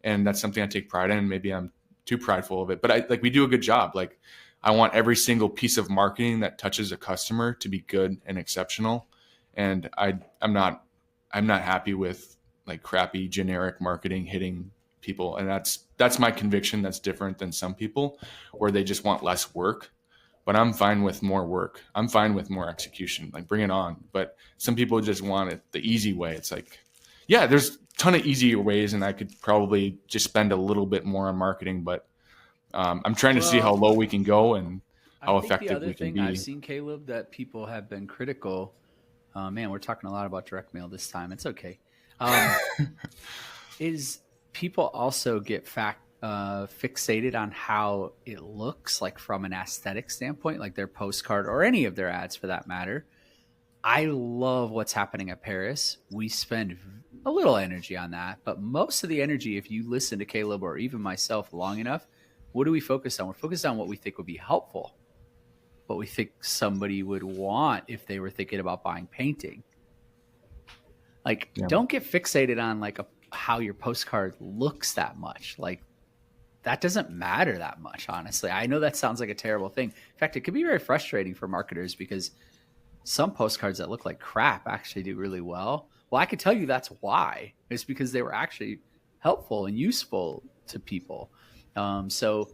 And that's something I take pride in. Maybe I'm too prideful of it, but we do a good job. Like I want every single piece of marketing that touches a customer to be good and exceptional. And I'm not happy with like crappy generic marketing hitting people. And that's my conviction. That's different than some people where they just want less work, but I'm fine with more work. I'm fine with more execution, like bring it on. But some people just want it the easy way. It's like, yeah, there's a ton of easier ways and I could probably just spend a little bit more on marketing, but I'm trying to see how low we can go and how effective we can be. I've seen, Caleb, that people have been critical. Man, we're talking a lot about direct mail this time. It's okay. Is people also get fixated on how it looks, like from an aesthetic standpoint, like their postcard or any of their ads for that matter. I love what's happening at Paris. We spend a little energy on that, but most of the energy, if you listen to Caleb or even myself long enough, what do we focus on? We're focused on what we think would be helpful, what we think somebody would want if they were thinking about buying painting. Like, don't get fixated on like how your postcard looks that much. Like, that doesn't matter that much, honestly. I know that sounds like a terrible thing. In fact, it could be very frustrating for marketers because some postcards that look like crap actually do really well. Well, I can tell you that's why. It's because they were actually helpful and useful to people. So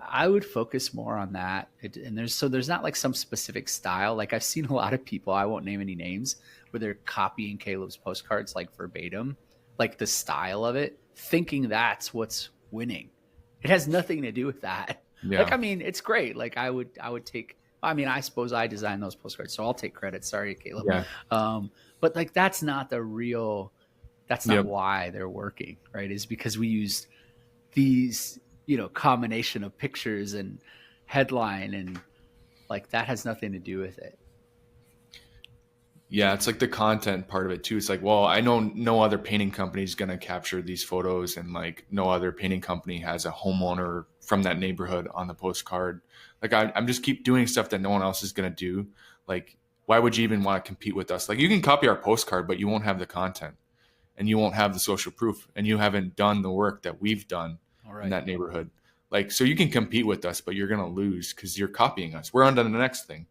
I would focus more on that. And there's not like some specific style. Like I've seen a lot of people, I won't name any names, where they're copying Caleb's postcards like verbatim, like the style of it, thinking that's what's winning. It has nothing to do with that. Yeah. Like, I mean, it's great. Like I would take, I mean, I suppose I designed those postcards, so I'll take credit. Sorry, Caleb. Yeah. But like, that's not why they're working, right? Is because we used these, combination of pictures and headline, and like that has nothing to do with it. Yeah, it's like the content part of it too. It's like, well, I know no other painting company is going to capture these photos, and like no other painting company has a homeowner from that neighborhood on the postcard. Like I'm just keep doing stuff that no one else is going to do. Like, why would you even want to compete with us? Like, you can copy our postcard, but you won't have the content, and you won't have the social proof, and you haven't done the work that we've done in that neighborhood. Like, so you can compete with us, but you're going to lose because you're copying us. We're on to the next thing.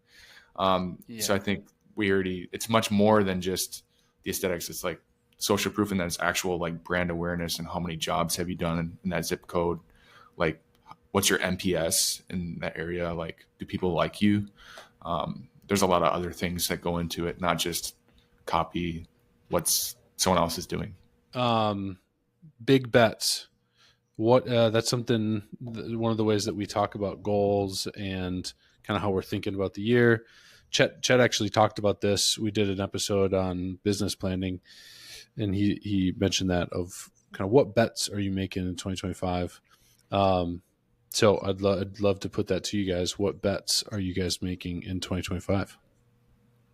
So I think it's much more than just the aesthetics. It's like social proof, and then it's actual like brand awareness, and how many jobs have you done in that zip code? Like, what's your NPS in that area? Like, do people like you? There's a lot of other things that go into it, not just copy what's someone else is doing. Big bets. That's something, one of the ways that we talk about goals and kind of how we're thinking about the year. Chet actually talked about this. We did an episode on business planning, and he mentioned that of kind of what bets are you making in 2025. So I'd love to put that to you guys. What bets are you guys making in 2025?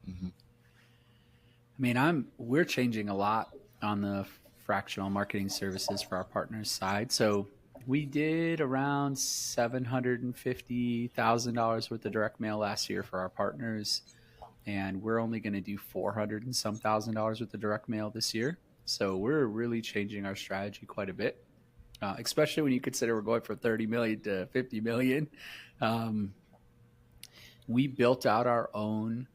Mm-hmm. I mean, we're changing a lot on the fractional marketing services for our partners side. So we did around $750,000 worth of direct mail last year for our partners, and we're only going to do $400 and some thousand worth of direct mail this year. So we're really changing our strategy quite a bit, especially when you consider we're going from 30 million to 50 million. We built out our own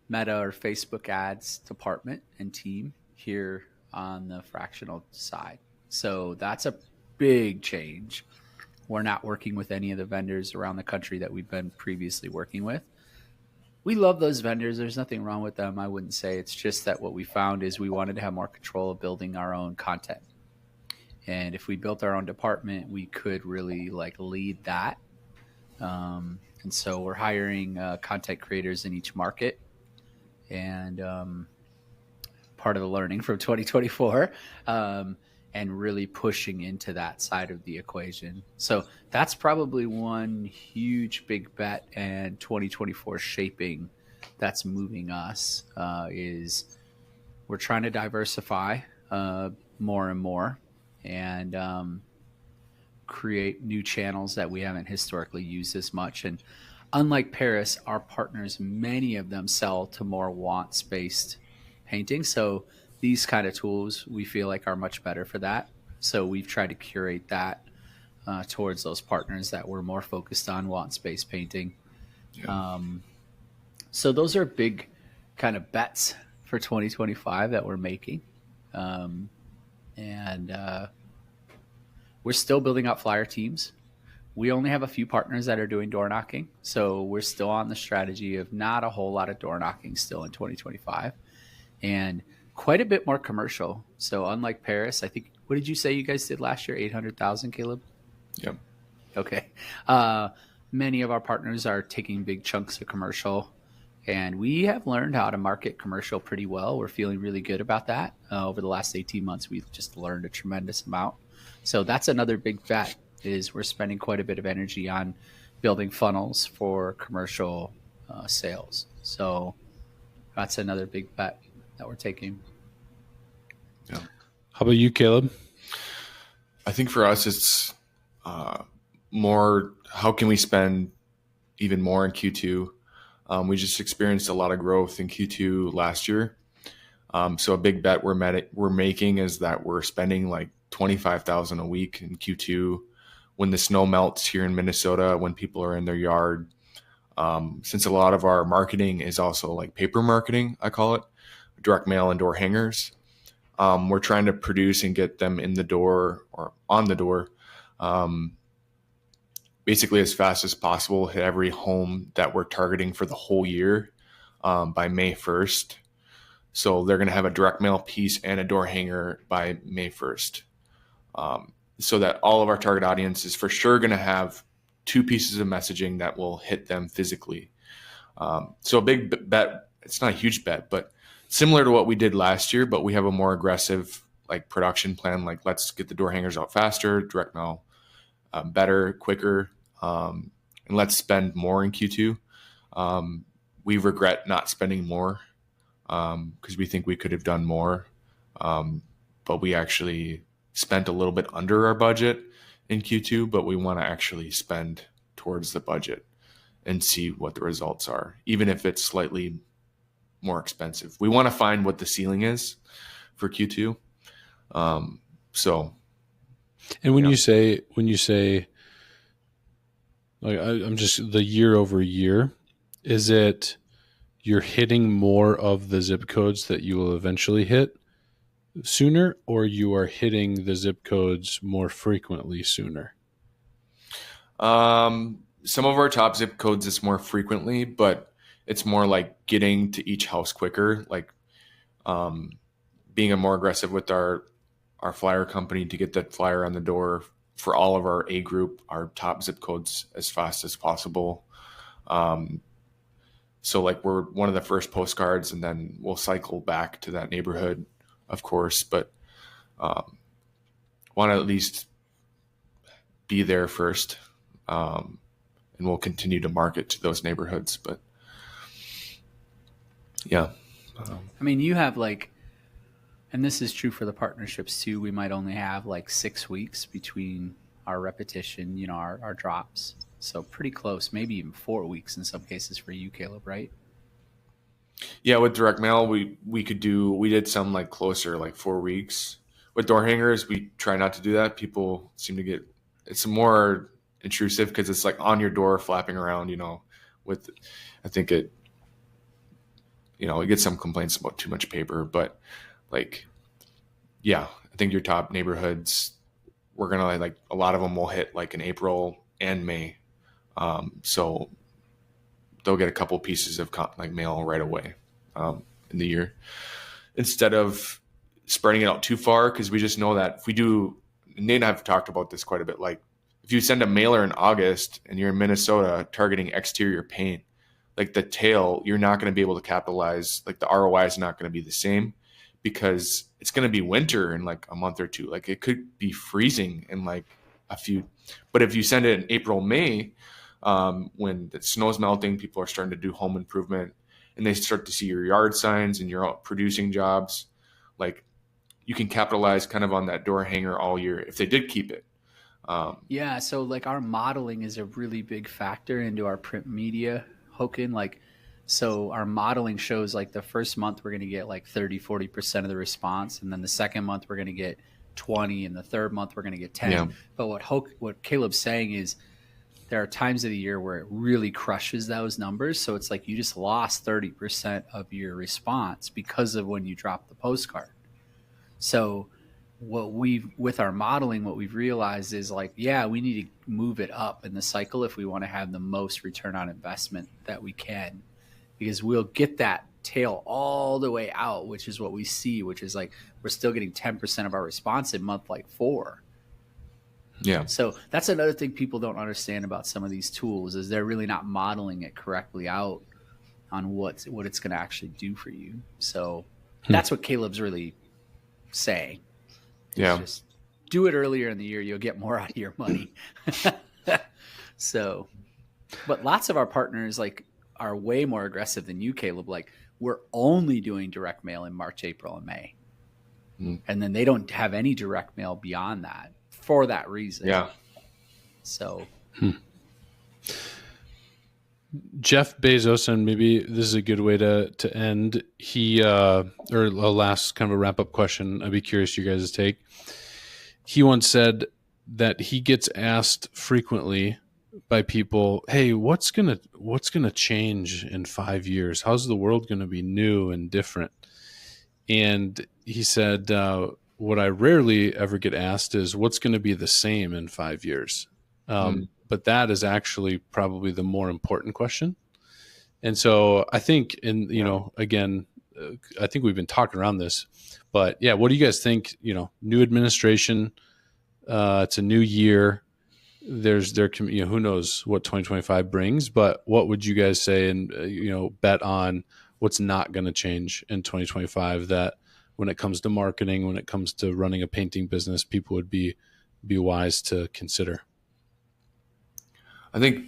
Meta or Facebook ads department and team here on the fractional side. So that's a big change. We're not working with any of the vendors around the country that we've been previously working with. We love those vendors. There's nothing wrong with them, I wouldn't say. It's just that what we found is we wanted to have more control of building our own content. And if we built our own department, we could really like lead that. And so we're hiring content creators in each market. And part of the learning from 2024, and really pushing into that side of the equation. So that's probably one huge big bet, and 2024 shaping that's moving us is we're trying to diversify more and more, and create new channels that we haven't historically used as much. And unlike Paris, our partners, many of them sell to more wants-based painting. So these kind of tools we feel like are much better for that. So we've tried to curate that towards those partners that were more focused on wants-based painting. Yeah. So those are big kind of bets for 2025 that we're making. And we're still building out flyer teams. We only have a few partners that are doing door knocking. So we're still on the strategy of not a whole lot of door knocking still in 2025. And quite a bit more commercial. So unlike Paris, I think, what did you say you guys did last year? 800,000, Caleb? Yep. Okay. Many of our partners are taking big chunks of commercial, and we have learned how to market commercial pretty well. We're feeling really good about that. Over the last 18 months, we've just learned a tremendous amount. So that's another big bet, is we're spending quite a bit of energy on building funnels for commercial sales. So that's another big bet that we're taking. Yeah. How about you, Caleb? I think for us, it's more, how can we spend even more in Q2? We just experienced a lot of growth in Q2 last year. So a big bet we're making is that we're spending like $25,000 a week in Q2 when the snow melts here in Minnesota, when people are in their yard. Since a lot of our marketing is also like paper marketing, I call it, direct mail and door hangers. We're trying to produce and get them in the door or on the door basically as fast as possible, hit every home that we're targeting for the whole year by May 1st. So they're going to have a direct mail piece and a door hanger by May 1st. So that all of our target audience is for sure going to have 2 pieces of messaging that will hit them physically. So a big bet, it's not a huge bet, but similar to what we did last year, but we have a more aggressive like production plan. Like, let's get the door hangers out faster, direct mail better, quicker, and let's spend more in Q2. We regret not spending more because we think we could have done more, but we actually spent a little bit under our budget in Q2, but we want to actually spend towards the budget and see what the results are, even if it's slightly more expensive. We want to find what the ceiling is for Q2. And when you say, like, I'm just the year over year, is it you're hitting more of the zip codes that you will eventually hit sooner, or you are hitting the zip codes more frequently sooner? Some of our top zip codes is more frequently, but it's more like getting to each house quicker, like being more aggressive with our flyer company to get that flyer on the door for all of our A group, our top zip codes, as fast as possible. So like we're one of the first postcards, and then we'll cycle back to that neighborhood, of course, but want to at least be there first. And we'll continue to market to those neighborhoods. But yeah. I mean, you have like, and this is true for the partnerships too, we might only have like 6 weeks between our repetition, you know, our drops. So pretty close, maybe even 4 weeks in some cases for you, Caleb, right? Yeah, with direct mail, we did some like closer, like 4 weeks. With door hangers, we try not to do that. People seem to get, it's more intrusive because it's like on your door flapping around, you know, I think it gets some complaints about too much paper, but like, yeah, I think your top neighborhoods, we're going to like, a lot of them will hit like in April and May. So they'll get a couple pieces of like mail right away in the year instead of spreading it out too far. Cause we just know that if we do, Nate and I have talked about this quite a bit. Like if you send a mailer in August and you're in Minnesota targeting exterior paint, like the tail, you're not going to be able to capitalize. Like the ROI is not going to be the same because it's going to be winter in like a month or two. Like it could be freezing in like a few, but if you send it in April, May, when the snow's melting, people are starting to do home improvement and they start to see your yard signs and you're out producing jobs, like you can capitalize kind of on that door hanger all year if they did keep it. Yeah. So like our modeling is a really big factor into our print media hooking. Like, so our modeling shows like the first month we're going to get like 30-40% of the response. And then the second month we're going to get 20, and the third month we're going to get 10. Yeah. But what Caleb's saying is there are times of the year where it really crushes those numbers. So it's like you just lost 30% of your response because of when you dropped the postcard. So with our modeling, what we've realized is like, yeah, we need to move it up in the cycle if we want to have the most return on investment that we can, because we'll get that tail all the way out, which is what we see, which is like, we're still getting 10% of our response in month like 4. Yeah. So that's another thing people don't understand about some of these tools is they're really not modeling it correctly out on what it's going to actually do for you. So that's what Caleb's really saying. Yeah. Just do it earlier in the year. You'll get more out of your money. So, but lots of our partners like are way more aggressive than you, Caleb. Like we're only doing direct mail in March, April, and May. And then they don't have any direct mail beyond that for that reason. Yeah. So Jeff Bezos, and maybe this is a good way to end. He or a last kind of a wrap up question. I'd be curious your guys' take. He once said that he gets asked frequently by people, "Hey, what's gonna change in 5 years? How's the world gonna be new and different?" And he said, what I rarely ever get asked is what's going to be the same in 5 years. But that is actually probably the more important question. And so I think, again, I think we've been talking around this, but yeah, what do you guys think? New administration, it's a new year. Who knows what 2025 brings, but what would you guys say and, bet on what's not going to change in 2025 that when it comes to marketing, when it comes to running a painting business, people would be wise to consider? I think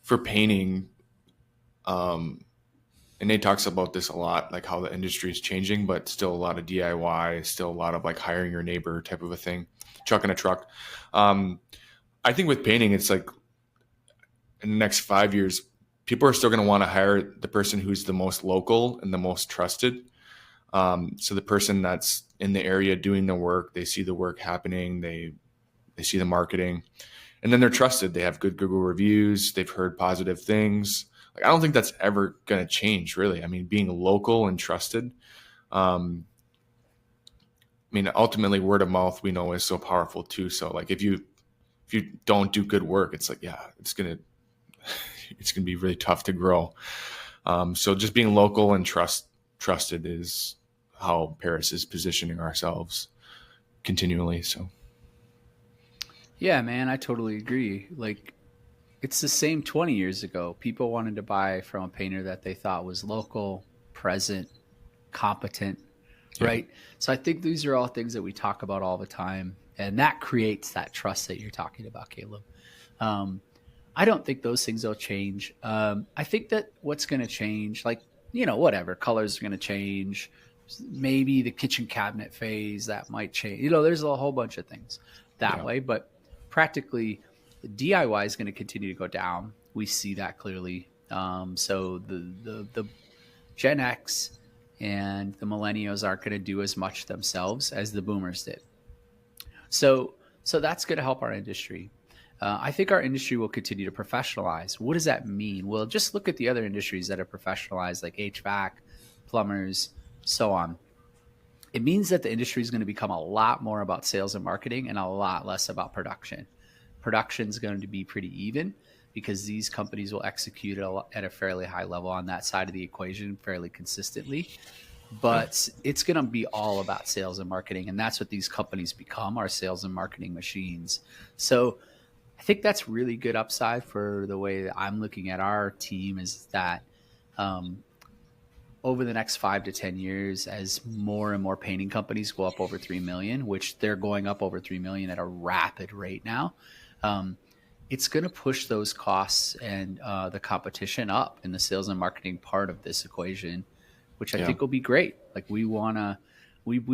for painting, and Nate talks about this a lot, like how the industry is changing, but still a lot of DIY, still a lot of like hiring your neighbor type of a thing, chucking a truck. I think with painting, it's like in the next 5 years, people are still going to want to hire the person who's the most local and the most trusted. So the person that's in the area doing the work, they see the work happening, they see the marketing, and then they're trusted. They have good Google reviews. They've heard positive things. Like, I don't think that's ever going to change, really. I mean, being local and trusted. Ultimately, word of mouth, we know, is so powerful too. So like, if you don't do good work, it's like, yeah, it's gonna be really tough to grow. So just being local and trusted is how Paris is positioning ourselves continually. So. Yeah, man, I totally agree. Like, it's the same 20 years ago. People wanted to buy from a painter that they thought was local, present, competent, right? So I think these are all things that we talk about all the time, and that creates that trust that you're talking about, Caleb. I don't think those things will change. I think that what's going to change, like, whatever, colors are going to change. Maybe the kitchen cabinet phase, that might change. There's a whole bunch of things that way, but practically the DIY is going to continue to go down. We see that clearly. So the Gen X and the millennials aren't going to do as much themselves as the boomers did. So that's going to help our industry. I think our industry will continue to professionalize. What does that mean? Well, just look at the other industries that are professionalized, like HVAC, plumbers, so on. It means that the industry is going to become a lot more about sales and marketing and a lot less about production. Production is going to be pretty even because these companies will execute at a fairly high level on that side of the equation fairly consistently. But it's going to be all about sales and marketing. And that's what these companies become, are sales and marketing machines. So I think that's really good upside for the way that I'm looking at our team, is that over the next 5 to 10 years, as more and more painting companies go up over 3 million, which they're going up over 3 million at a rapid rate now, it's going to push those costs and the competition up in the sales and marketing part of this equation, which I think will be great. Like, we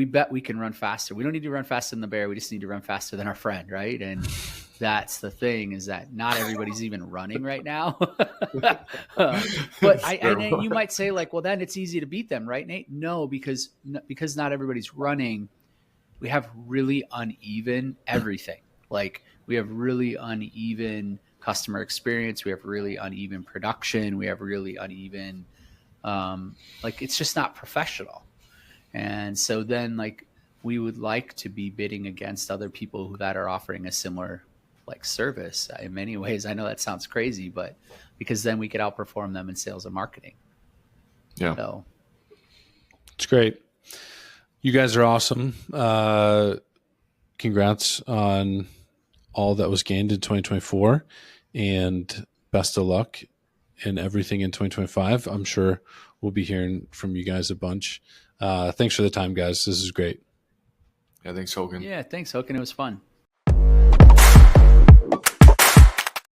bet we can run faster. We don't need to run faster than the bear. We just need to run faster than our friend, right? And that's the thing, is that not everybody's even running right now. But and you might say, like, well, then it's easy to beat them, right, Nate? No, because not everybody's running. We have really uneven everything. Like, we have really uneven customer experience. We have really uneven production. We have really uneven, it's just not professional. And so then, like, we would like to be bidding against other people that are offering a similar service in many ways. I know that sounds crazy, but because then we could outperform them in sales and marketing. Yeah. So it's great. You guys are awesome. Congrats on all that was gained in 2024, and best of luck in everything in 2025. I'm sure we'll be hearing from you guys a bunch. Thanks for the time, guys. This is great. Yeah. Thanks, Hogan. Yeah. Thanks, Hogan. It was fun.